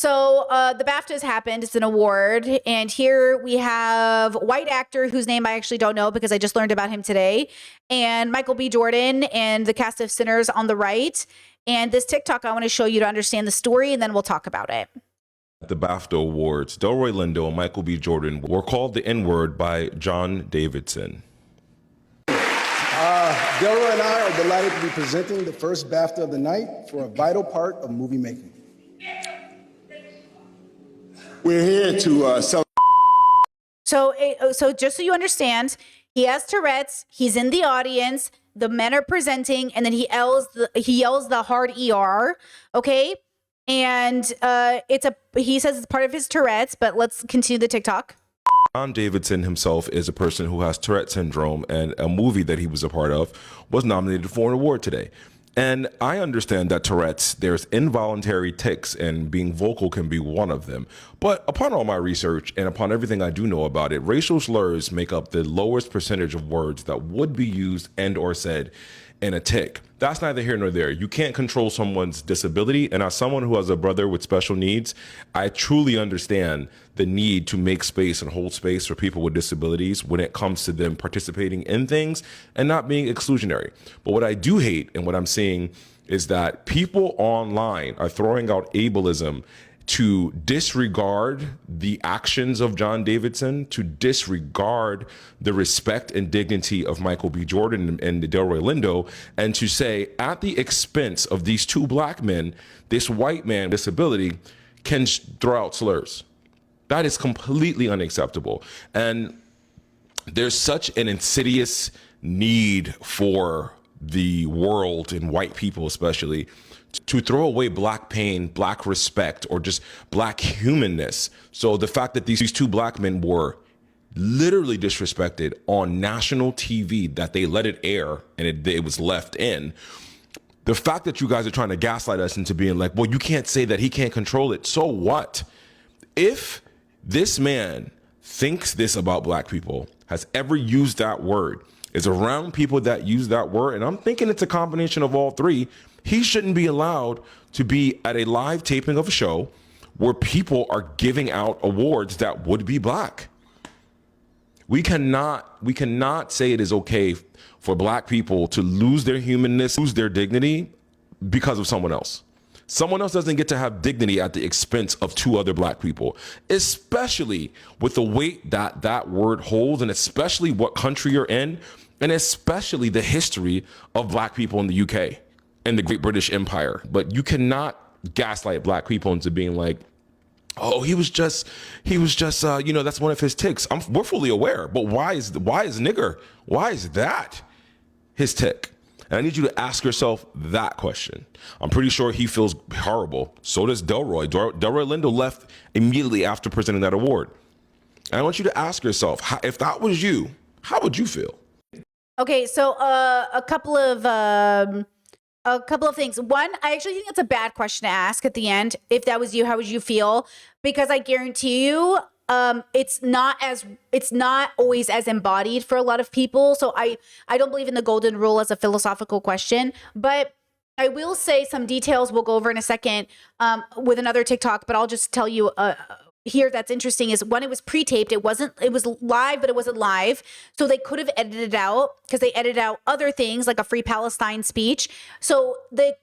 So the BAFTAs happened. It's an award. And here we have white actor whose name I actually don't know because I just learned about him today. And Michael B. Jordan and the cast of Sinners on the right. And this TikTok I want to show you to understand the story, and then we'll talk about it. The BAFTA Awards, Delroy Lindo and Michael B. Jordan were called the N-word by John Davidson. Delroy and I are delighted to be presenting the first BAFTA of the night for a vital part of movie making. We're here to celebrate. So just so you understand, he has Tourette's. He's in the audience. The men are presenting, and then he yells the hard ER. Okay, and he says it's part of his Tourette's. But let's continue the TikTok. John Davidson himself is a person who has Tourette syndrome, and a movie that he was a part of was nominated for an award today. And I understand that Tourette's, there's involuntary tics, and being vocal can be one of them. But upon all my research and upon everything I do know about it, racial slurs make up the lowest percentage of words that would be used and or said in a tic. That's neither here nor there. You can't control someone's disability. And as someone who has a brother with special needs, I truly understand the need to make space and hold space for people with disabilities when it comes to them participating in things and not being exclusionary. But what I do hate and what I'm seeing is that people online are throwing out ableism to disregard the actions of John Davidson, to disregard the respect and dignity of Michael B. Jordan and Delroy Lindo, and to say, at the expense of these two black men, this white man with disability can throw out slurs. That is completely unacceptable. And there's such an insidious need for the world, and white people especially, to throw away black pain, black respect, or just black humanness. So the fact that these two black men were literally disrespected on national TV, that they let it air and it was left in. The fact that you guys are trying to gaslight us into being like, well, you can't say that he can't control it. So what? If this man thinks this about black people, has ever used that word, is around people that use that word, and I'm thinking it's a combination of all three, he shouldn't be allowed to be at a live taping of a show where people are giving out awards that would be black. We cannot say it is okay for black people to lose their humanness, lose their dignity because of someone else. Someone else doesn't get to have dignity at the expense of two other black people, especially with the weight that that word holds, and especially what country you're in, and especially the history of black people in the UK and the Great British Empire. But you cannot gaslight black people into being like, oh, he was just, you know, that's one of his tics. We're fully aware, but why is that his tic? And I need you to ask yourself that question. I'm pretty sure he feels horrible. So does Delroy. Delroy Lindo left immediately after presenting that award. And I want you to ask yourself, if that was you, how would you feel? Okay, so a couple of things. One, I actually think that's a bad question to ask at the end. If that was you, how would you feel? Because I guarantee you, it's not always as embodied for a lot of people. So I don't believe in the golden rule as a philosophical question, but I will say some details we'll go over in a second with another TikTok, but I'll just tell you here that's interesting is one, it was pre-taped. It was live, but it wasn't live. So they could have edited it out because they edited out other things like a Free Palestine speech. So the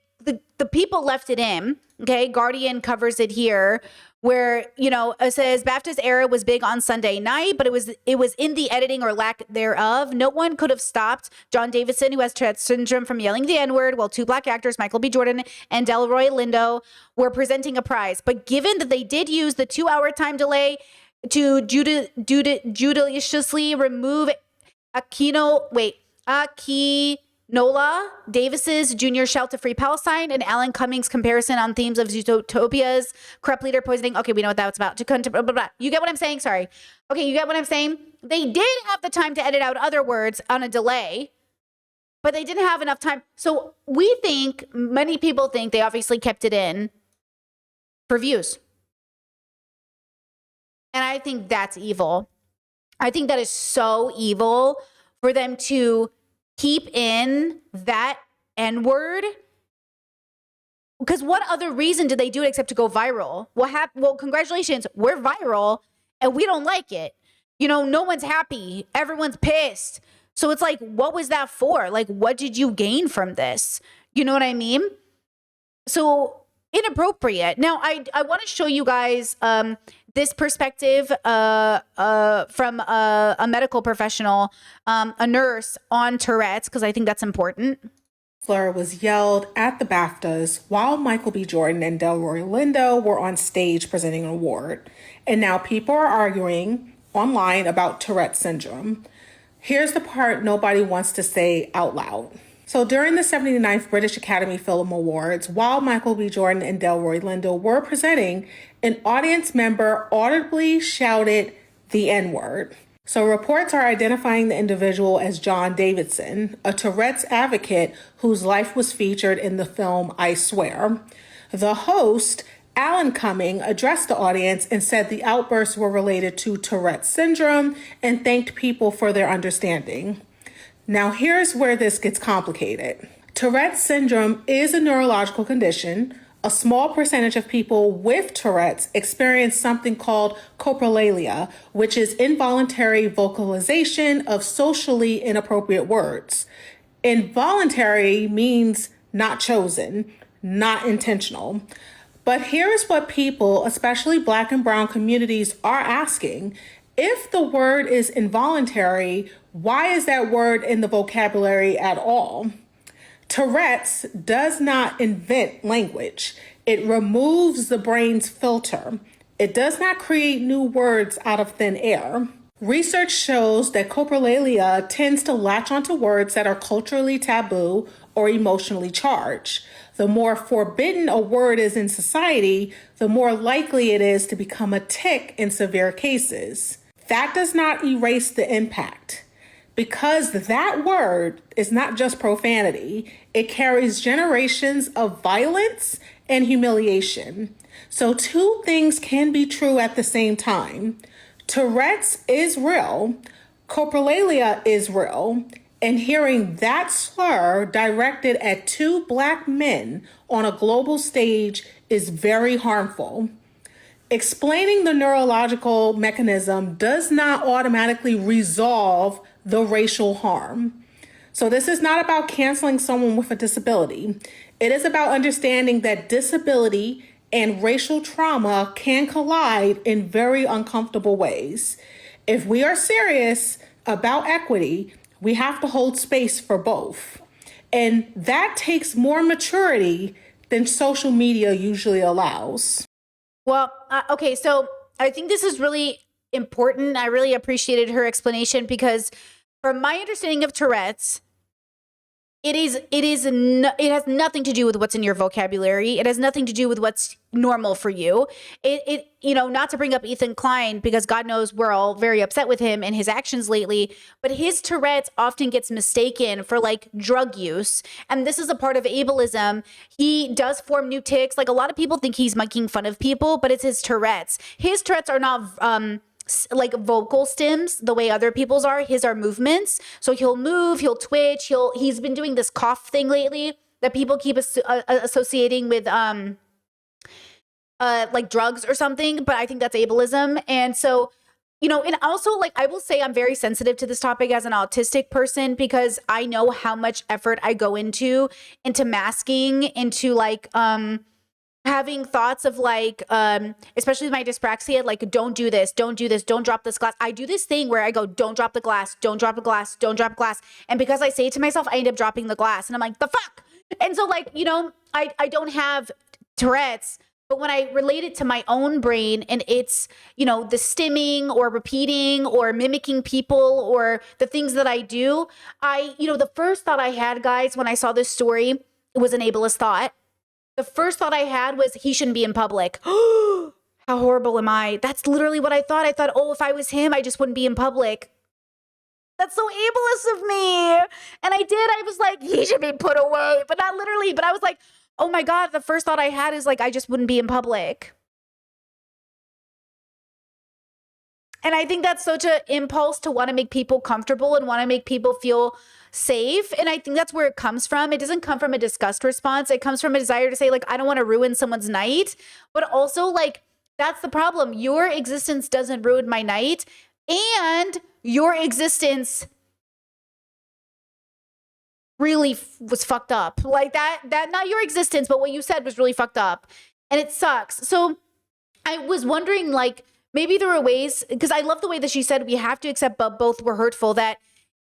people left it in. Okay, Guardian covers it here, where, you know, it says BAFTA's era was big on Sunday night, but it was in the editing or lack thereof. No one could have stopped John Davidson, who has Tourette syndrome, from yelling the N-word, while two black actors, Michael B. Jordan and Delroy Lindo, were presenting a prize. But given that they did use the 2-hour time delay to judiciously remove Nola Davis's junior shout to Free Palestine and Alan Cumming's comparison on themes of Zootopia's corrupt leader poisoning. Okay, we know what that's about. Blah, blah, blah. You get what I'm saying? Sorry. Okay, you get what I'm saying? They did have the time to edit out other words on a delay, but they didn't have enough time. So many people think they obviously kept it in for views. And I think that's evil. I think that is so evil for them to keep in that N-word because what other reason did they do it except to go viral? What happened? Well, congratulations, we're viral and we don't like it. You know, no one's happy. Everyone's pissed. So it's like, what was that for? Like, what did you gain from this? You know what I mean? So inappropriate. Now, I want to show you guys this perspective from a medical professional, a nurse on Tourette's, because I think that's important. Slur was yelled at the BAFTAs while Michael B. Jordan and Delroy Lindo were on stage presenting an award. And now people are arguing online about Tourette syndrome. Here's the part nobody wants to say out loud. So during the 79th British Academy Film Awards, while Michael B. Jordan and Delroy Lindo were presenting, an audience member audibly shouted the N-word. So reports are identifying the individual as John Davidson, a Tourette's advocate whose life was featured in the film I Swear. The host, Alan Cumming, addressed the audience and said the outbursts were related to Tourette syndrome and thanked people for their understanding. Now here's where this gets complicated. Tourette syndrome is a neurological condition. A small percentage of people with Tourette's experience something called coprolalia, which is involuntary vocalization of socially inappropriate words. Involuntary means not chosen, not intentional. But here's what people, especially Black and Brown communities, are asking. If the word is involuntary, why is that word in the vocabulary at all? Tourette's does not invent language. It removes the brain's filter. It does not create new words out of thin air. Research shows that coprolalia tends to latch onto words that are culturally taboo or emotionally charged. The more forbidden a word is in society, the more likely it is to become a tic in severe cases. That does not erase the impact. Because that word is not just profanity, it carries generations of violence and humiliation. So two things can be true at the same time. Tourette's is real, coprolalia is real, and hearing that slur directed at two Black men on a global stage is very harmful. Explaining the neurological mechanism does not automatically resolve the racial harm. So this is not about canceling someone with a disability. It is about understanding that disability and racial trauma can collide in very uncomfortable ways. If we are serious about equity, we have to hold space for both. And that takes more maturity than social media usually allows. Well, okay, so I think this is really important. I really appreciated her explanation because from my understanding of Tourette's, it has nothing to do with what's in your vocabulary. It has nothing to do with what's normal for you. Not to bring up Ethan Klein, because God knows we're all very upset with him and his actions lately, but his Tourette's often gets mistaken for like drug use. And this is a part of ableism. He does form new tics. Like a lot of people think he's making fun of people, but it's his Tourette's. His Tourette's are not, like vocal stems the way other people's are. His are movements. So he'll move, he'll twitch, he's been doing this cough thing lately that people keep associating with like drugs or something, but I think that's ableism. And so, and also like I will say I'm very sensitive to this topic as an autistic person because I know how much effort I go into masking, into like having thoughts of like, especially with my dyspraxia, like, don't do this, don't drop this glass. I do this thing where I go, don't drop the glass, don't drop a glass, don't drop a glass. And because I say it to myself, I end up dropping the glass. And I'm like, the fuck? And so like, I don't have Tourette's, but when I relate it to my own brain and it's, the stimming or repeating or mimicking people or the things that I do, the first thought I had, guys, when I saw this story, it was an ableist thought. The first thought I had was he shouldn't be in public. How horrible am I? That's literally what I thought. I thought, if I was him, I just wouldn't be in public. That's so ableist of me. And I did. I was like, he should be put away, but not literally. But I was like, oh my God, the first thought I had is like, I just wouldn't be in public. And I think that's such an impulse to want to make people comfortable and want to make people feel safe. And I think that's where it comes from. It doesn't come from a disgust response. It comes from a desire to say, like, I don't want to ruin someone's night. But also, like, that's the problem. Your existence doesn't ruin my night. And your existence really was fucked up. Like that not your existence, but what you said was really fucked up. And it sucks. So I was wondering, like, maybe there were ways, because I love the way that she said we have to accept both were hurtful, that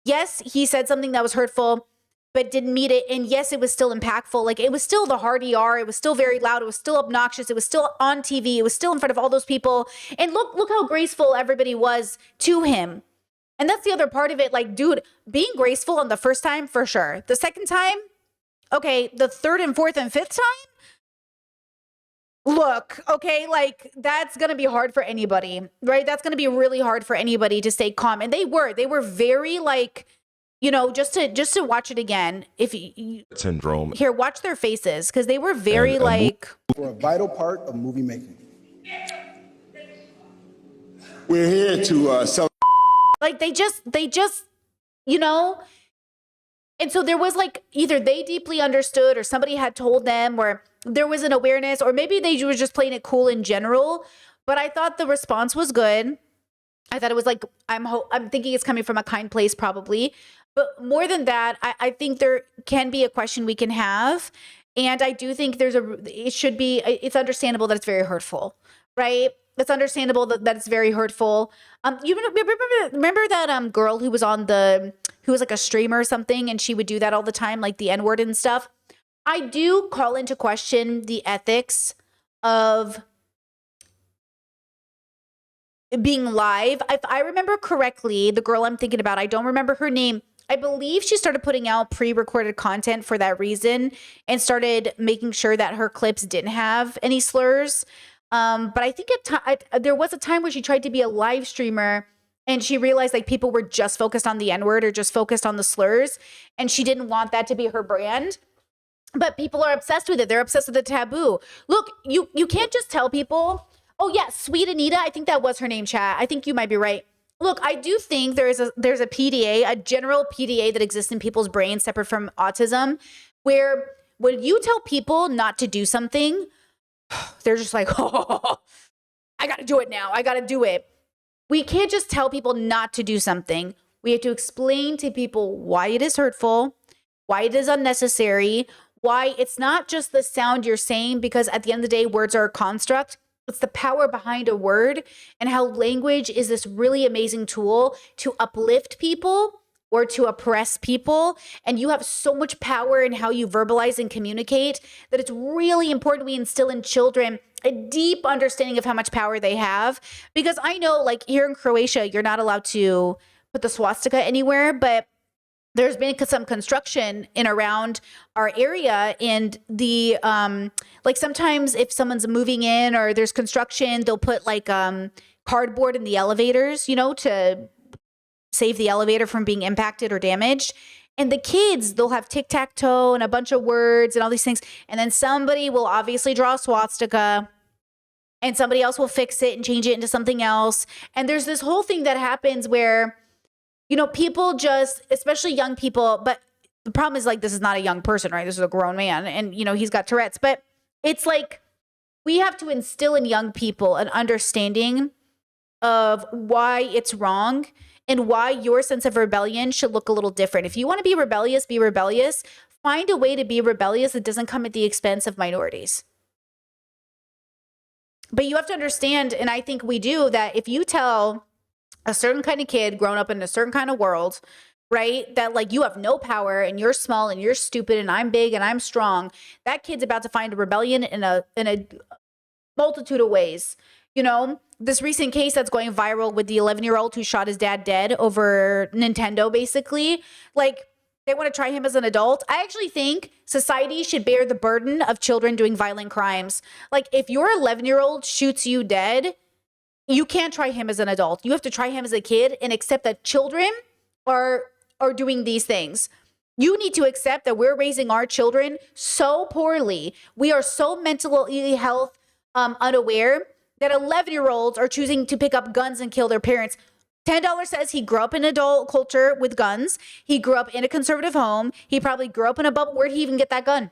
yes, he said something that was hurtful, but didn't mean it. And yes, it was still impactful. Like, it was still the hard ER. It was still very loud. It was still obnoxious. It was still on TV. It was still in front of all those people. And look how graceful everybody was to him. And that's the other part of it. Like, dude, being graceful on the first time, for sure. The second time, okay. The third and fourth and fifth time, look, okay, like, that's going to be hard for anybody, right? That's going to be really hard for anybody to stay calm. And they were very, like, you know, just to watch it again. If you syndrome here, watch their faces, because they were very like For a vital part of movie making. We're here to like they just, you know. And so there was, like, either they deeply understood or somebody had told them, or there was an awareness, or maybe they were just playing it cool in general. But I thought the response was good. I thought it was like, I'm thinking it's coming from a kind place, probably. But more than that, I think there can be a question we can have. And I do think it's understandable that it's very hurtful, right? It's understandable that it's very hurtful. You remember that girl who was who was like a streamer or something, and she would do that all the time, like the N-word and stuff. I do call into question the ethics of being live. If I remember correctly, the girl I'm thinking about, I don't remember her name. I believe she started putting out pre-recorded content for that reason and started making sure that her clips didn't have any slurs. But I think there was a time where she tried to be a live streamer, and she realized, like, people were just focused on the N-word or just focused on the slurs, and she didn't want that to be her brand. But people are obsessed with it. They're obsessed with the taboo. Look, you can't just tell people, oh yeah, Sweet Anita, I think that was her name, chat. I think you might be right. Look, I do think there's a PDA, a general PDA that exists in people's brains separate from autism, where when you tell people not to do something, they're just like, oh, I got to do it now. I got to do it. We can't just tell people not to do something. We have to explain to people why it is hurtful, why it is unnecessary, why it's not just the sound you're saying, because at the end of the day, words are a construct. It's the power behind a word, and how language is this really amazing tool to uplift people or to oppress people. And you have so much power in how you verbalize and communicate that it's really important we instill in children a deep understanding of how much power they have. Because I know, like, here in Croatia, you're not allowed to put the swastika anywhere, but there's been some construction in around our area, and the like, sometimes if someone's moving in or there's construction, they'll put like cardboard in the elevators, you know, to save the elevator from being impacted or damaged. And the kids, they'll have tic-tac-toe and a bunch of words and all these things, and then somebody will obviously draw a swastika, and somebody else will fix it and change it into something else. And there's this whole thing that happens where, you know, people just, especially young people, but the problem is, like, this is not a young person, right? This is a grown man, and, you know, he's got Tourette's. But it's like, we have to instill in young people an understanding of why it's wrong and why your sense of rebellion should look a little different. If you want to be rebellious, be rebellious. Find a way to be rebellious that doesn't come at the expense of minorities. But you have to understand, and I think we do, that if you tell a certain kind of kid grown up in a certain kind of world, right, that, like, you have no power and you're small and you're stupid and I'm big and I'm strong, that kid's about to find a rebellion in a multitude of ways. You know, this recent case that's going viral with the 11-year-old who shot his dad dead over Nintendo, basically, like, they want to try him as an adult. I actually think society should bear the burden of children doing violent crimes. Like, if your 11-year-old shoots you dead, you can't try him as an adult. You have to try him as a kid and accept that children are doing these things. You need to accept that we're raising our children so poorly. We are so mentally health unaware that 11-year-olds are choosing to pick up guns and kill their parents. $10 says he grew up in adult culture with guns. He grew up in a conservative home. He probably grew up in a bubble. Where'd he even get that gun?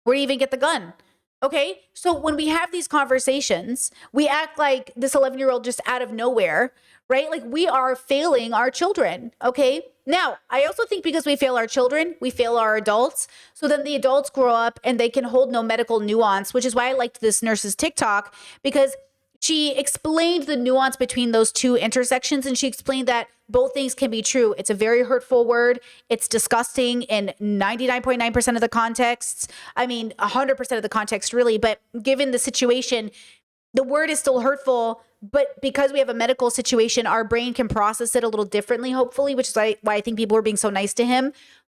Where'd he even get the gun? Okay, so when we have these conversations, we act like this 11-year-old just out of nowhere, right? Like we are failing our children, okay? Now, I also think because we fail our children, we fail our adults. So then the adults grow up and they can hold no medical nuance, which is why I liked this nurse's TikTok, because she explained the nuance between those two intersections, and she explained that both things can be true. It's a very hurtful word. It's disgusting in 99.9% of the contexts. I mean, 100% of the context, really. But given the situation, the word is still hurtful. But because we have a medical situation, our brain can process it a little differently, hopefully, which is why I think people are being so nice to him.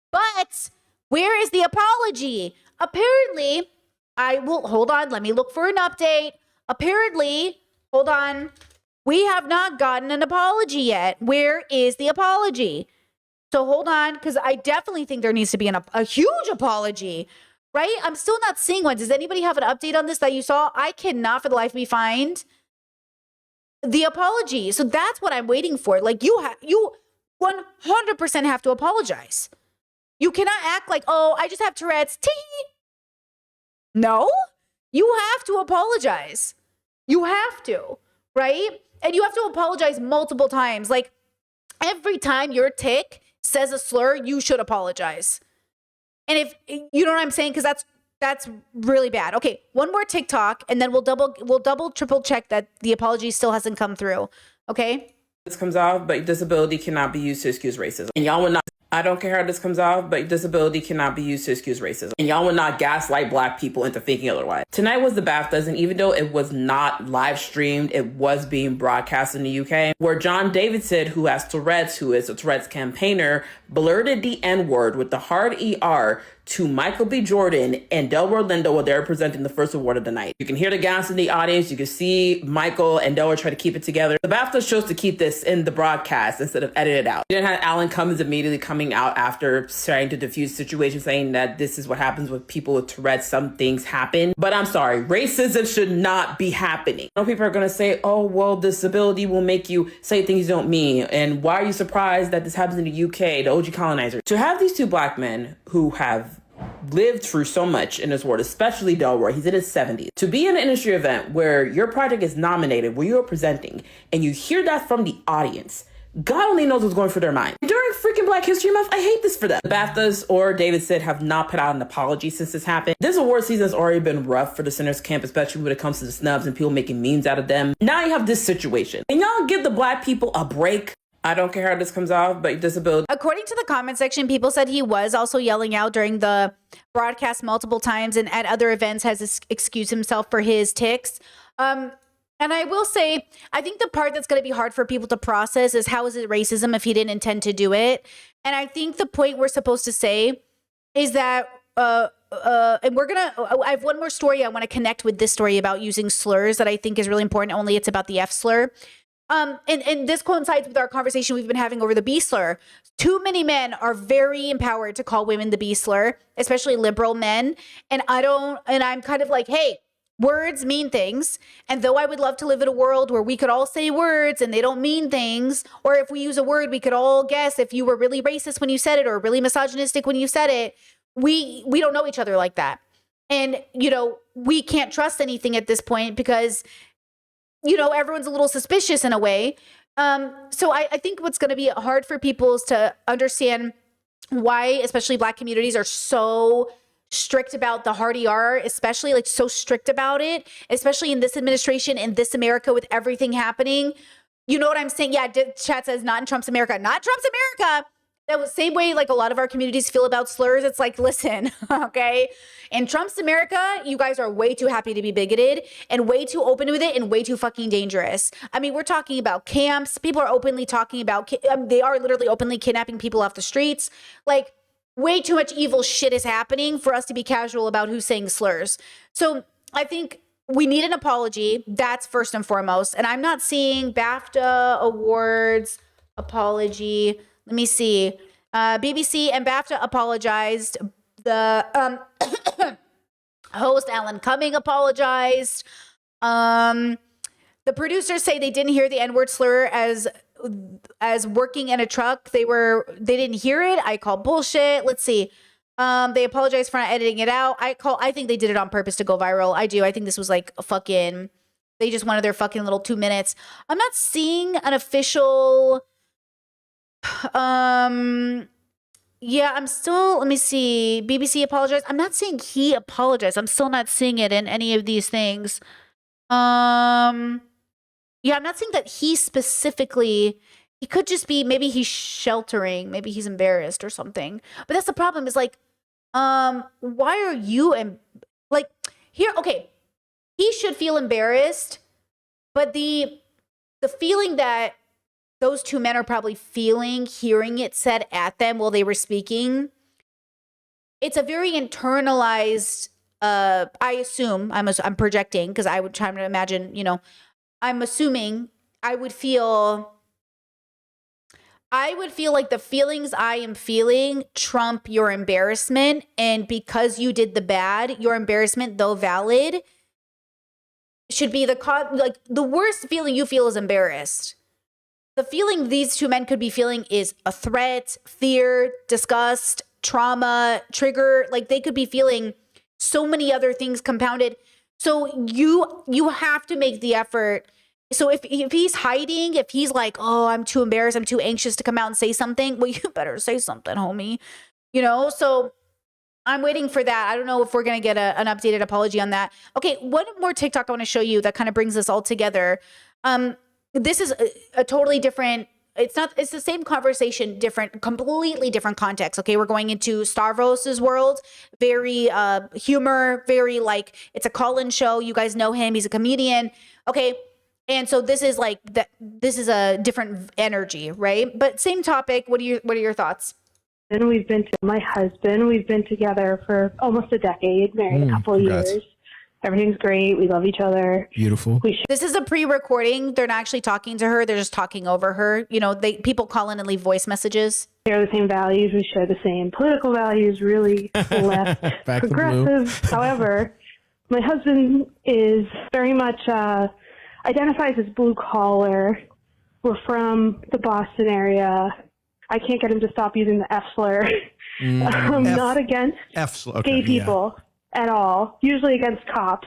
But where is the apology? Apparently, hold on, let me look for an update. Apparently, hold on, we have not gotten an apology yet. Where is the apology? So hold on, because I definitely think there needs to be a huge apology, right? I'm still not seeing one. Does anybody have an update on this that you saw? I cannot for the life of me find the apology. So that's what I'm waiting for. Like you 100% have to apologize. You cannot act like, oh, I just have Tourette's. Tee. No, you have to apologize. You have to, right? And you have to apologize multiple times. Like every time your tic says a slur, you should apologize. And if you know what I'm saying, because that's really bad. Okay, one more TikTok, and then we'll double, triple check that the apology still hasn't come through. Okay. This comes off, but disability cannot be used to excuse racism. And y'all will not. I don't care how this comes off, but disability cannot be used to excuse racism. And y'all will not gaslight Black people into thinking otherwise. Tonight was the BAFTAs, and even though it was not live streamed, it was being broadcast in the UK, where John Davidson, who has Tourette's, who is a Tourette's campaigner, blurted the N-word with the hard ER to Michael B. Jordan and Delroy Lindo while they're presenting the first award of the night. You can hear the gas in the audience. You can see Michael and Delroy try to keep it together. The BAFTA chose to keep this in the broadcast instead of edit it out. You then had Alan Cumming immediately coming out after trying to diffuse the situation, saying that this is what happens with people with Tourette's. Some things happen. But I'm sorry, racism should not be happening. I know people are going to say, oh, well, disability will make you say things you don't mean. And why are you surprised that this happens in the UK, the OG colonizer? To have these two Black men who have lived through so much in this world, especially Delroy, he's in his 70s, to be in an industry event where your project is nominated, where you're presenting, and you hear that from the audience, God only knows what's going through their mind. During freaking Black History Month, I hate this for them. The BAFTAs or Davidson have not put out an apology since this happened. This award season has already been rough for the Center's camp, especially when it comes to the snubs and people making memes out of them. Now you have this situation. And y'all give the Black people a break. I don't care how this comes off, but disability. According to the comment section, people said he was also yelling out during the broadcast multiple times and at other events has excused himself for his tics. And I will say, I think the part that's going to be hard for people to process is how is it racism if he didn't intend to do it? And I think the point we're supposed to say is that, and I have one more story. I want to connect with this story about using slurs that I think is really important. Only it's about the F slur. And this coincides with our conversation we've been having over the B slur. Too many men are very empowered to call women the B slur, especially liberal men. And I'm kind of like, hey, words mean things. And though I would love to live in a world where we could all say words and they don't mean things, or if we use a word, we could all guess if you were really racist when you said it or really misogynistic when you said it. We don't know each other like that. And, we can't trust anything at this point because everyone's a little suspicious in a way. So I think what's going to be hard for people is to understand why, especially Black communities, are so strict about the hard ER, especially like so strict about it, especially in this administration, in this America with everything happening. You know what I'm saying? Yeah, chat says not in Trump's America. Not Trump's America. That was the same way like a lot of our communities feel about slurs. It's like, listen, okay? In Trump's America, you guys are way too happy to be bigoted and way too open with it and way too fucking dangerous. I mean, we're talking about camps. People are openly talking about, they are literally openly kidnapping people off the streets. Like, way too much evil shit is happening for us to be casual about who's saying slurs. So I think we need an apology. That's first and foremost. And I'm not seeing BAFTA awards apology. Let me see. BBC and BAFTA apologized. The host, Alan Cumming, apologized. The producers say they didn't hear the N-word slur as working in a truck. They didn't hear it. I call bullshit. Let's see. They apologize for not editing it out. I think they did it on purpose to go viral. I do. I think this was like a fucking, they just wanted their fucking little 2 minutes. I'm not seeing an official, yeah, I'm still, let me see. BBC apologized. I'm not seeing he apologized. I'm still not seeing it in any of these things. Yeah, I'm not saying that he specifically, he could just be, maybe he's sheltering, maybe he's embarrassed or something. But that's the problem is like, why are you, like, here, okay, he should feel embarrassed, but the feeling that those two men are probably feeling, hearing it said at them while they were speaking, it's a very internalized, I assume, I'm projecting, because I would try to imagine, you know, I'm assuming I would feel like the feelings I am feeling trump your embarrassment. And because you did the bad, your embarrassment, though valid, should be like the worst feeling you feel is embarrassed. The feeling these two men could be feeling is a threat, fear, disgust, trauma, trigger. Like they could be feeling so many other things compounded. So you have to make the effort. So if he's hiding, if he's like, oh, I'm too embarrassed, I'm too anxious to come out and say something, well, you better say something, homie. You know, so I'm waiting for that. I don't know if we're going to get an updated apology on that. Okay, one more TikTok I want to show you that kind of brings this all together. This is a totally different, it's the same conversation, completely different context. Okay, we're going into Stavros's world, very humor, very like, it's a call-in show. You guys know him, he's a comedian. Okay, and so this is like, this is a different energy, right? But same topic. What are your thoughts? And we've been together for almost a decade, married a couple of years. Everything's great. We love each other. Beautiful. This is a pre-recording. They're not actually talking to her. They're just talking over her. You know, people call in and leave voice messages. Share the same values. We share the same political values, really left, progressive. However, my husband is very much identifies as blue collar. We're from the Boston area. I can't get him to stop using the F slur. I'm not against gay people at all. Usually against cops.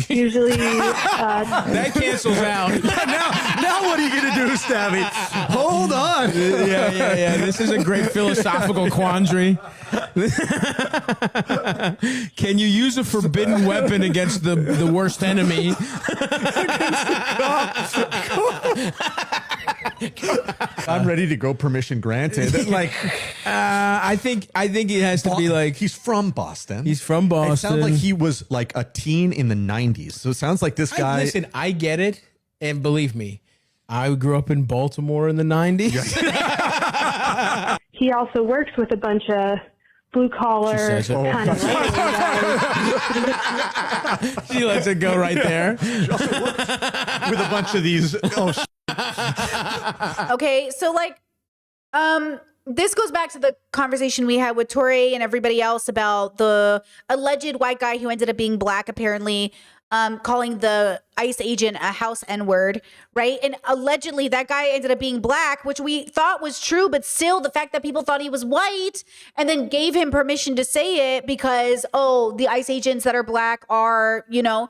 Usually that cancels out. now what are you gonna do, Stabby? Hold on. Yeah. This is a great philosophical quandary. Can you use a forbidden weapon against the worst enemy? I'm ready to go. Permission granted. Like, I think it has to be like he's from Boston. He's from Boston. It sounds like he was like a teen in the 90s. So it sounds like this guy. Listen, I get it, and believe me, I grew up in Baltimore in the 90s. He also works with a bunch of blue collar kind of guys. She lets it go right there. With a bunch of these. Okay, so like, this goes back to the conversation we had with Tourette and everybody else about the alleged white guy who ended up being black, apparently, calling the ICE agent a house N-word, right? And allegedly that guy ended up being black, which we thought was true, but still the fact that people thought he was white and then gave him permission to say it because, oh, the ICE agents that are black are, you know,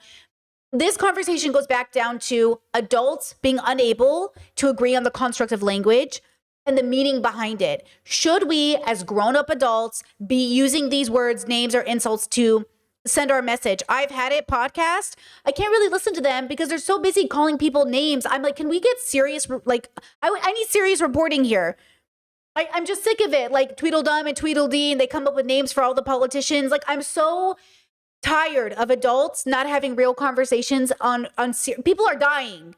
this conversation goes back down to adults being unable to agree on the construct of language and the meaning behind it. Should we, as grown-up adults, be using these words, names, or insults to send our message? I've Had It podcast. I can't really listen to them because they're so busy calling people names. I'm like, can we get serious? Like, I need serious reporting here. I'm just sick of it. Like Tweedledum and Tweedledee, and they come up with names for all the politicians. Like, I'm so tired of adults not having real conversations on people are dying.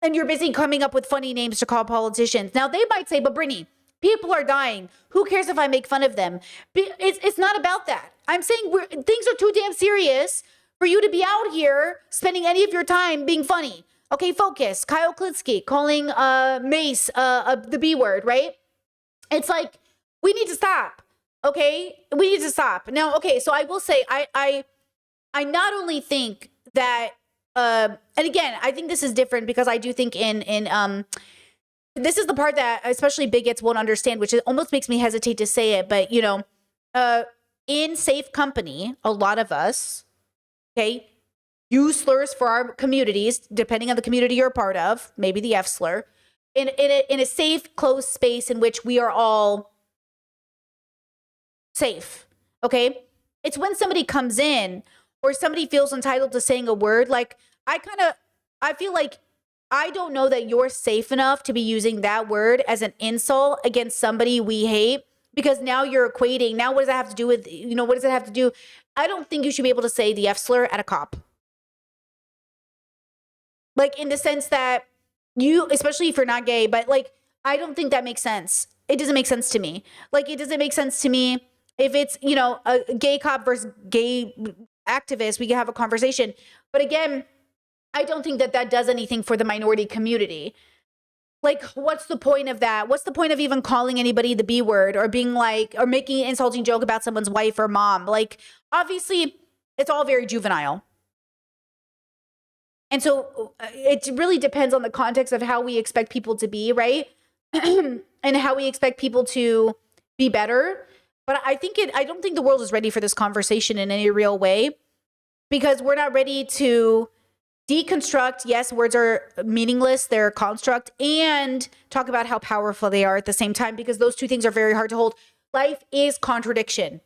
And you're busy coming up with funny names to call politicians. Now, they might say, but Brittany, people are dying. Who cares if I make fun of them? It's not about that. I'm saying things are too damn serious for you to be out here spending any of your time being funny. Okay, focus. Kyle Klitsky calling Mace the B word, right? It's like, we need to stop. Okay? We need to stop. Now, okay, so I will say, I not only think that and again, I think this is different because I do think this is the part that especially bigots won't understand, which almost makes me hesitate to say it. But, in safe company, a lot of us, okay, use slurs for our communities, depending on the community you're a part of, maybe the F slur, in a safe, closed space in which we are all safe, okay? It's when somebody comes in or somebody feels entitled to saying a word, like, I feel like I don't know that you're safe enough to be using that word as an insult against somebody we hate, because now you're equating. Now, what does that have to do with, what does it have to do? I don't think you should be able to say the F slur at a cop. Like, in the sense that especially if you're not gay, but like, I don't think that makes sense. It doesn't make sense to me. Like, it doesn't make sense to me if it's, a gay cop versus gay activist, we can have a conversation. But again, I don't think that does anything for the minority community. Like, what's the point of that? What's the point of even calling anybody the B word or being like, or making an insulting joke about someone's wife or mom? Like, obviously, it's all very juvenile. And so it really depends on the context of how we expect people to be, right? And how we expect people to be better. But I don't think the world is ready for this conversation in any real way, because we're not ready to deconstruct. Yes, words are meaningless, they're a construct, and talk about how powerful they are at the same time, because those two things are very hard to hold. Life is contradiction.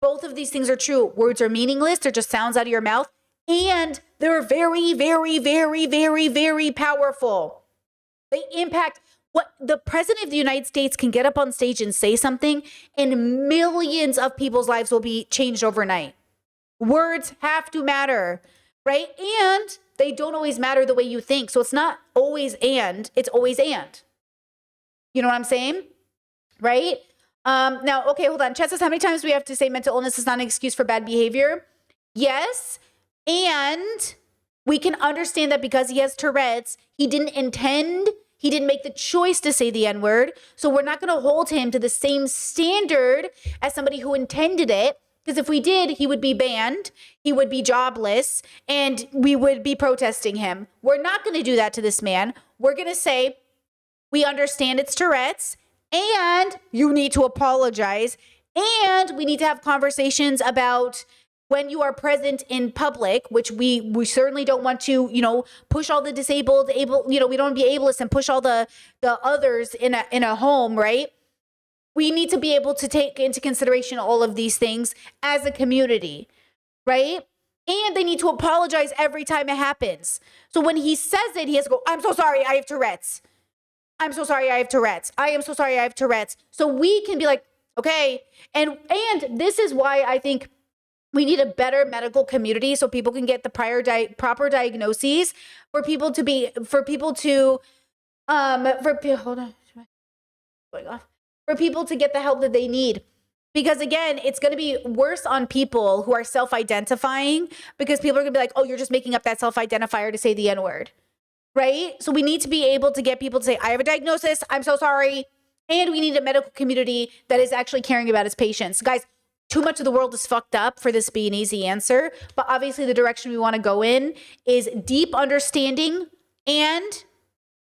Both of these things are true. Words are meaningless, they're just sounds out of your mouth, and they're very, very, very, very, very powerful. They impact. What the president of the United States can get up on stage and say something, and millions of people's lives will be changed overnight. Words have to matter, right? And they don't always matter the way you think. So it's not always it's always and. You know what I'm saying? Right? Now, okay, hold on. Chet says, how many times do we have to say mental illness is not an excuse for bad behavior? Yes. And we can understand that because he has Tourette's, he didn't make the choice to say the N-word. So we're not going to hold him to the same standard as somebody who intended it. Because if we did, he would be banned, he would be jobless, and we would be protesting him. We're not going to do that to this man. We're going to say, we understand it's Tourette's, and you need to apologize, and we need to have conversations about when you are present in public, which we certainly don't want to, push all the disabled, we don't want to be ableist and push all the others in a home, right? We need to be able to take into consideration all of these things as a community, right? And they need to apologize every time it happens. So when he says it, he has to go, I'm so sorry, I have Tourette's. I'm so sorry, I have Tourette's. I am so sorry, I have Tourette's. So we can be like, okay. And this is why I think we need a better medical community so people can get the proper diagnoses for people to get the help that they need. Because again, it's going to be worse on people who are self-identifying, because people are going to be like, oh, you're just making up that self-identifier to say the N-word, right? So we need to be able to get people to say, I have a diagnosis, I'm so sorry. And we need a medical community that is actually caring about its patients. Guys, too much of the world is fucked up for this to be an easy answer. But obviously the direction we want to go in is deep understanding, and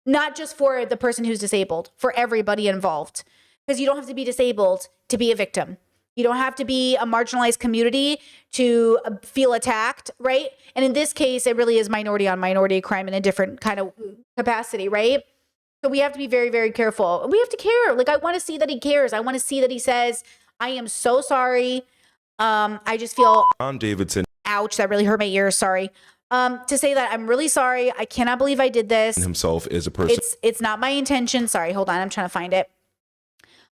not just for the person who's disabled, for everybody involved. Because you don't have to be disabled to be a victim. You don't have to be a marginalized community to feel attacked, right? And in this case, it really is minority on minority crime in a different kind of capacity, right? So we have to be very, very careful. We have to care. Like, I want to see that he cares. I want to see that he says, I am so sorry. I just feel John Davidson, ouch, that really hurt my ears. Sorry. To say that I'm really sorry. I cannot believe I did this. himself is a person. It's not my intention. Sorry, hold on. I'm trying to find it.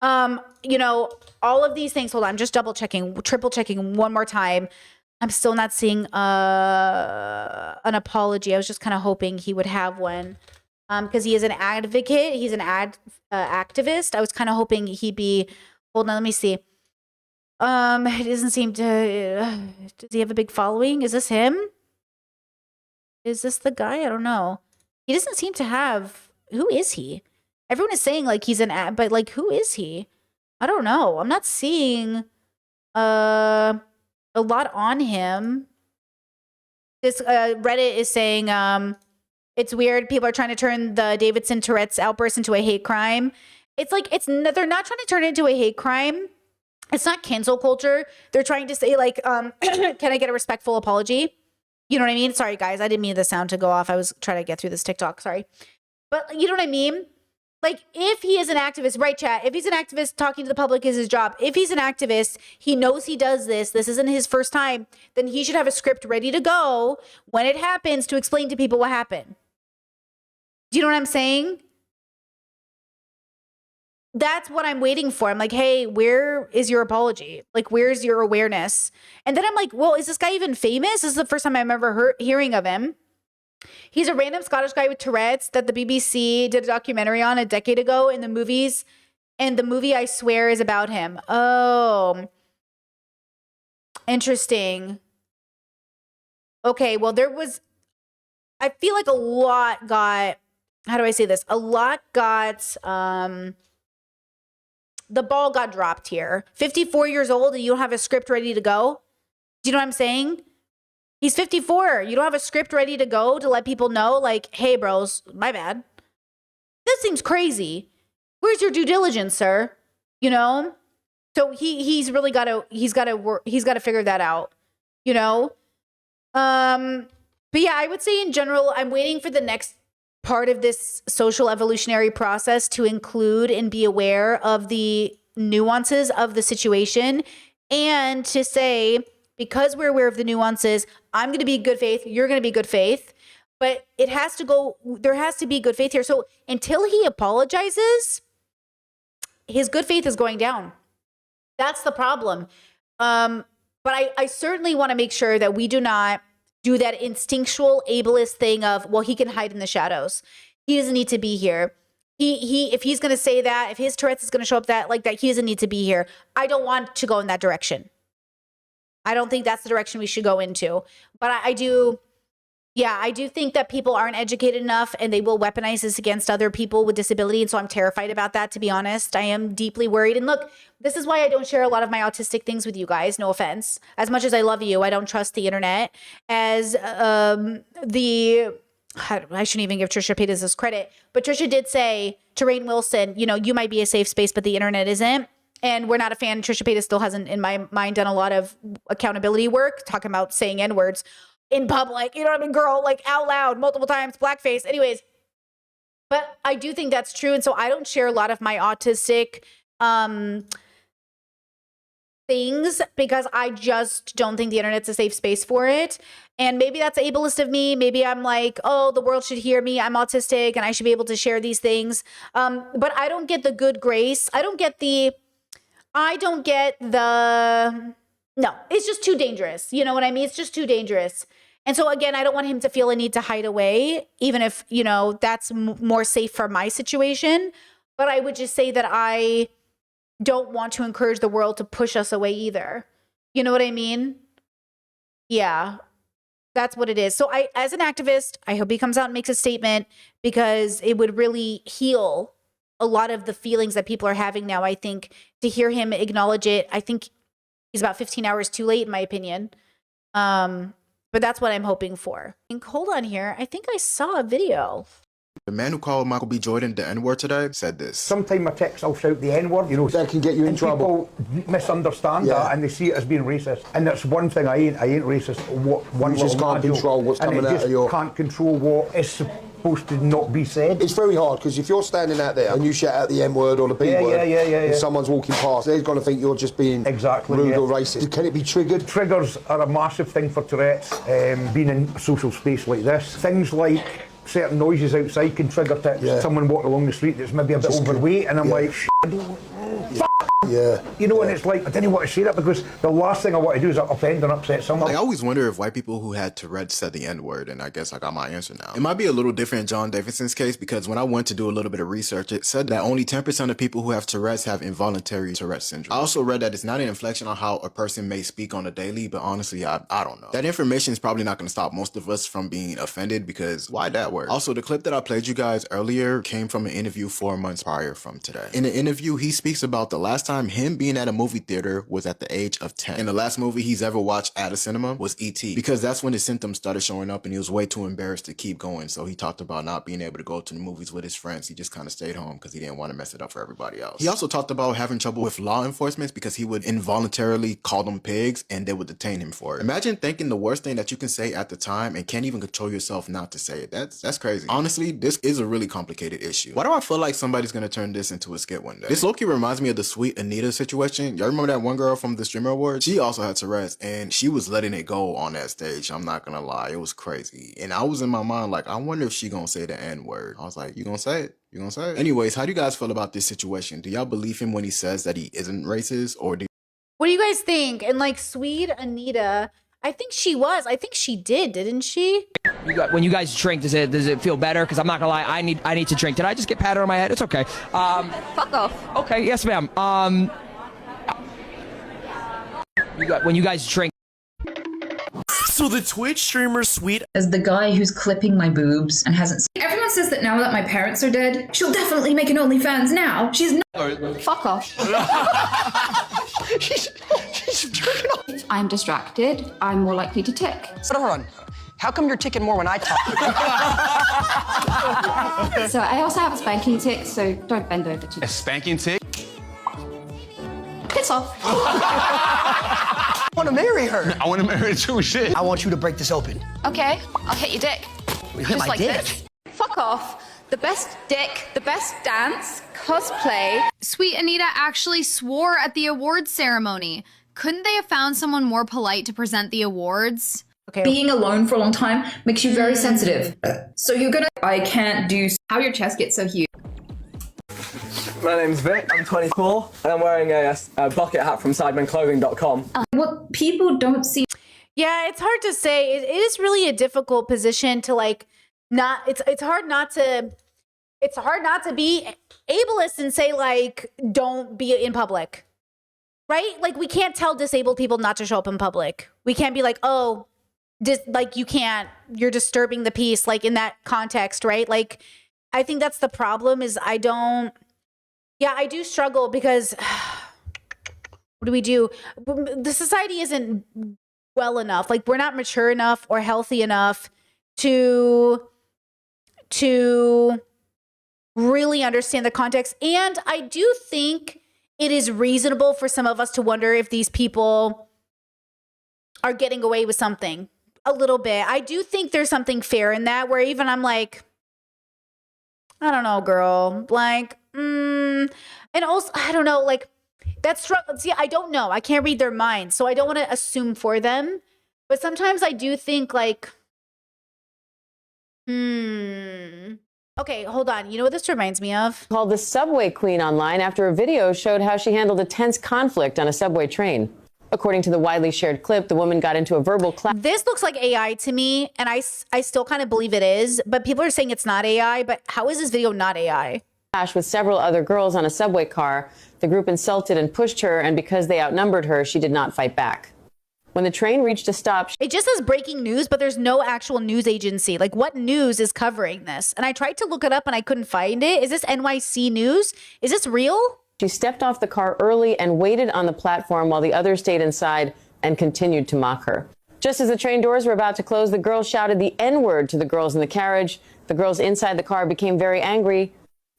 All of these things. Hold on. I'm just double checking, triple checking one more time. I'm still not seeing an apology. I was just kind of hoping he would have one. Because he is an advocate. He's an activist. I was kind of hoping he'd be, hold on, let me see. It doesn't seem to, does he have a big following? Is this him? Is this the guy? I don't know. He doesn't seem to have, who is he? Everyone is saying like he's an ad, but like, who is he? I don't know. I'm not seeing a lot on him. This Reddit is saying it's weird. People are trying to turn the Davidson Tourette's outburst into a hate crime. It's like they're not trying to turn it into a hate crime. It's not cancel culture. They're trying to say like, can I get a respectful apology? You know what I mean? Sorry, guys. I didn't mean the sound to go off. I was trying to get through this TikTok. Sorry. But you know what I mean? Like, if he is an activist, right, chat? If he's an activist, talking to the public is his job. If he's an activist, he knows he does this. This isn't his first time. Then he should have a script ready to go when it happens to explain to people what happened. Do you know what I'm saying? That's what I'm waiting for. I'm like, hey, where is your apology? Like, where's your awareness? And then I'm like, well, is this guy even famous? This is the first time I'm ever hearing of him. He's a random Scottish guy with Tourette's that the BBC did a documentary on a decade ago in the movies. And the movie, I swear, is about him. Oh, interesting. Okay, well, I feel like a lot got, how do I say this? A lot got, the ball got dropped here. 54 years old and you don't have a script ready to go? Do you know what I'm saying? He's 54. You don't have a script ready to go to let people know, like, hey, bros, my bad. This seems crazy. Where's your due diligence, sir? You know? So he's really got to figure that out, you know? But yeah, I would say in general, I'm waiting for the next part of this social evolutionary process to include and be aware of the nuances of the situation and to say, because we're aware of the nuances, I'm going to be good faith, you're going to be good faith, but there has to be good faith here. So until he apologizes, his good faith is going down. That's the problem. But I certainly want to make sure that we do not do that instinctual ableist thing of, well, he can hide in the shadows. He doesn't need to be here. If he's going to say that, if his Tourette's is going to show up like that, he doesn't need to be here. I don't want to go in that direction. I don't think that's the direction we should go into. But I do think that people aren't educated enough and they will weaponize this against other people with disability. And so I'm terrified about that, to be honest. I am deeply worried. And look, this is why I don't share a lot of my autistic things with you guys. No offense. As much as I love you, I don't trust the internet. As I shouldn't even give Trisha Paytas this credit, but Trisha did say to Rainn Wilson, you know, you might be a safe space, but the internet isn't. And we're not a fan. Trisha Paytas still hasn't, in my mind, done a lot of accountability work, talking about saying N-words in public. You know what I mean, girl? Like out loud, multiple times, blackface. Anyways, but I do think that's true. And so I don't share a lot of my autistic things because I just don't think the internet's a safe space for it. And maybe that's ableist of me. Maybe I'm like, oh, the world should hear me. I'm autistic and I should be able to share these things. But I don't get the good grace. No, it's just too dangerous. You know what I mean? It's just too dangerous. And so again, I don't want him to feel a need to hide away, even if, you know, that's more safe for my situation. But I would just say that I don't want to encourage the world to push us away either. You know what I mean? Yeah, that's what it is. So as an activist, I hope he comes out and makes a statement because it would really heal a lot of the feelings that people are having now. I think to hear him acknowledge it, I think he's about 15 hours too late, in my opinion. But that's what I'm hoping for. And hold on here. I think I saw a video. The man who called Michael B. Jordan the N-word today said this. Sometimes my text, I'll shout the N-word, you know. That can get you in trouble. People misunderstand that and they see it as being racist. And that's one thing I ain't racist. You just can't control what's coming out of your... can't control what is supposed to not be said. It's very hard because if you're standing out there and you shout out the N-word or the B-word, and someone's walking past, they're going to think you're just being rude or racist. Can it be triggered? Triggers are a massive thing for Tourette's, being in a social space like this. Things like certain noises outside can trigger tics. Someone walking along the street that's maybe a bit overweight and I'm like, you know, and it's like, I didn't want to say that because the last thing I want to do is offend and upset someone. I always wonder if white people who had Tourette said the N-word, and I guess I got my answer now. It might be a little different in John Davidson's case because when I went to do a little bit of research, it said that only 10% of people who have Tourette's have involuntary Tourette syndrome. I also read that it's not an inflection on how a person may speak on a daily, but honestly, I don't know. That information is probably not going to stop most of us from being offended because why that? that word. Also, the clip that I played you guys earlier came from an interview 4 months prior from today. In the interview, he speaks about the last time him being at a movie theater was at the age of 10. And the last movie he's ever watched at a cinema was E.T. because that's when his symptoms started showing up and he was way too embarrassed to keep going. So he talked about not being able to go to the movies with his friends. He just kind of stayed home because he didn't want to mess it up for everybody else. He also talked about having trouble with law enforcement because he would involuntarily call them pigs and they would detain him for it. Imagine thinking the worst thing that you can say at the time and can't even control yourself not to say it. That's crazy. Honestly, this is a really complicated issue. Why do I feel like somebody's gonna turn this into a skit one day? This low-key reminds me of the Sweet Anita situation. Y'all remember that one girl from the Streamer Awards? She also had Tourette's and she was letting it go on that stage. I'm not gonna lie, it was crazy. And I was in my mind like, I wonder if she gonna say the N-word. I was like, you gonna say it? You gonna say it? Anyways, how do you guys feel about this situation? Do y'all believe him when he says that he isn't racist, or do What do you guys think? And like Sweet Anita, I think she was. I think she didn't she? When you guys drink, does it feel better? Because I'm not gonna lie, I need to drink. Did I just get patted on my head? It's okay. Fuck off. Okay, yes, ma'am. When you guys drink. So the Twitch streamer Sweet As the guy who's clipping my boobs and hasn't. Everyone says that now that my parents are dead, she'll definitely make an OnlyFans now. She's not. Fuck off. she's jerking off. If I'm distracted, I'm more likely to tick. Hold on. How come you're ticking more when I talk? So I also have a spanking tick, so don't bend over too. A spanking tick? Piss off. I want to marry her. I want to marry her too, shit. I want you to break this open. Okay, I'll hit your dick. You hit Just my like dick. this. Fuck off. The best dick, the best dance, cosplay. Sweet Anita actually swore at the awards ceremony. Couldn't they have found someone more polite to present the awards? Okay. Being alone for a long time makes you very sensitive. So you're gonna. I can't do. How your chest gets so huge. My name's Vic, I'm 24, and I'm wearing a bucket hat from SidemanClothing.com. What people don't see. Yeah, it's hard to say. It is really a difficult position to like not it's hard not to be ableist and say like don't be in public. Right? Like we can't tell disabled people not to show up in public. We can't be like, "Oh, like you can't. You're disturbing the peace," like in that context, right? Like I think that's the problem is I do struggle because what do we do? The society isn't well enough. Like we're not mature enough or healthy enough to really understand the context. And I do think it is reasonable for some of us to wonder if these people are getting away with something a little bit. I do think there's something fair in that where even I'm like, I don't know, girl, like, and also, I don't know, like, that's struggle. See, I don't know. I can't read their minds, so I don't want to assume for them. But sometimes I do think, like, okay, hold on. You know what this reminds me of? Called the Subway Queen online after a video showed how she handled a tense conflict on a subway train. According to the widely shared clip, the woman got into a verbal clash. This looks like AI to me, and I still kind of believe it is, but people are saying it's not AI, but how is this video not AI? With several other girls on a subway car. The group insulted and pushed her, and because they outnumbered her, she did not fight back. When the train reached a stop, it just says breaking news, but there's no actual news agency. Like, what news is covering this? And I tried to look it up, and I couldn't find it. Is this NYC News? Is this real? She stepped off the car early and waited on the platform while the others stayed inside and continued to mock her. Just as the train doors were about to close, the girls shouted the N-word to the girls in the carriage. The girls inside the car became very angry,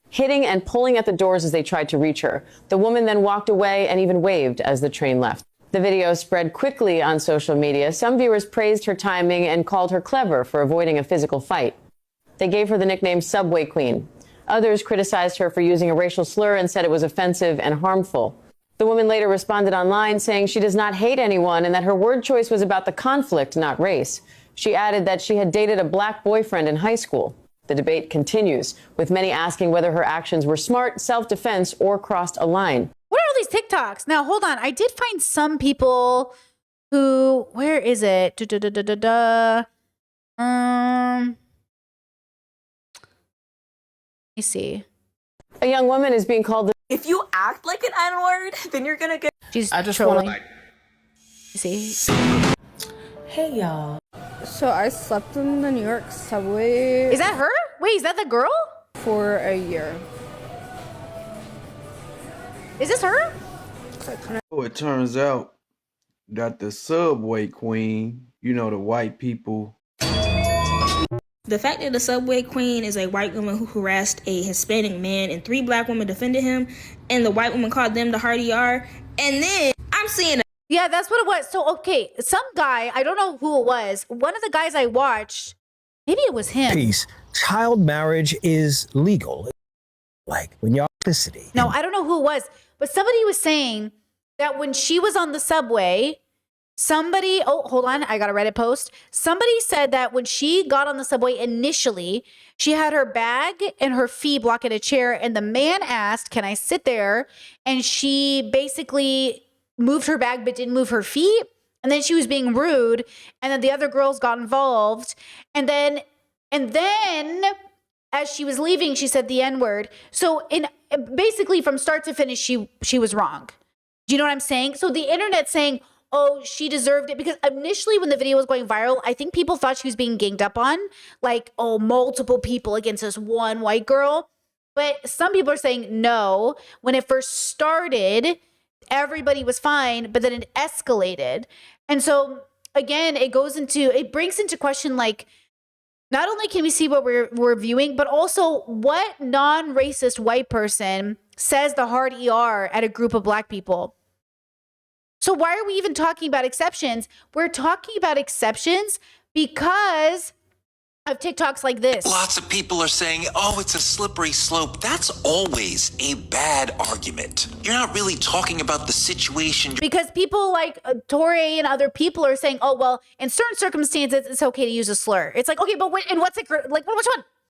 hitting and pulling at the doors as they tried to reach her. The woman then walked away and even waved as the train left. The video spread quickly on social media. Some viewers praised her timing and called her clever for avoiding a physical fight. They gave her the nickname Subway Queen. Others criticized her for using a racial slur and said it was offensive and harmful. The woman later responded online saying she does not hate anyone and that her word choice was about the conflict, not race. She added that she had dated a black boyfriend in high school. The debate continues, with many asking whether her actions were smart, self-defense, or crossed a line. What are all these TikToks? Now, hold on. I did find some people who, where is it? Let me see. A young woman is being called. If you act like an N-word, then you're gonna get. She's I just trolling. want You see? Hey y'all. So I slept in the New York subway. Is that her? Wait, is that the girl? For a year. Is this her? Oh, it turns out that the subway queen, you know, the white people. The fact that the subway queen is a white woman who harassed a Hispanic man and 3 black women defended him, and the white woman called them the hardy R, and then I'm seeing a Yeah, that's what it was. So, okay, some guy, I don't know who it was, one of the guys I watched, maybe it was him. Peace. Child marriage is legal. Like when you're custody. No, I don't know who it was, but somebody was saying that when she was on the subway, hold on, I got a Reddit post. Somebody said that when she got on the subway initially, she had her bag and her feet blocking a chair, and the man asked, "Can I sit there?" And she basically moved her bag but didn't move her feet, and then she was being rude, and then the other girls got involved, and then as she was leaving, she said the N-word. So basically from start to finish, she was wrong. Do you know what I'm saying? So the internet's saying, oh, she deserved it, because initially when the video was going viral, I think people thought she was being ganged up on, like, oh, multiple people against this one white girl. But some people are saying no. When it first started, everybody was fine, but then it escalated. And so again, it brings into question, like, not only can we see what we're viewing, but also what non-racist white person says the hard ER at a group of black people. So why are we even talking about exceptions? We're talking about exceptions because of TikToks like this. Lots of people are saying, oh, it's a slippery slope. That's always a bad argument. You're not really talking about the situation. Because people like Tourette and other people are saying, oh, well, in certain circumstances, it's okay to use a slur. It's like, okay, but which one?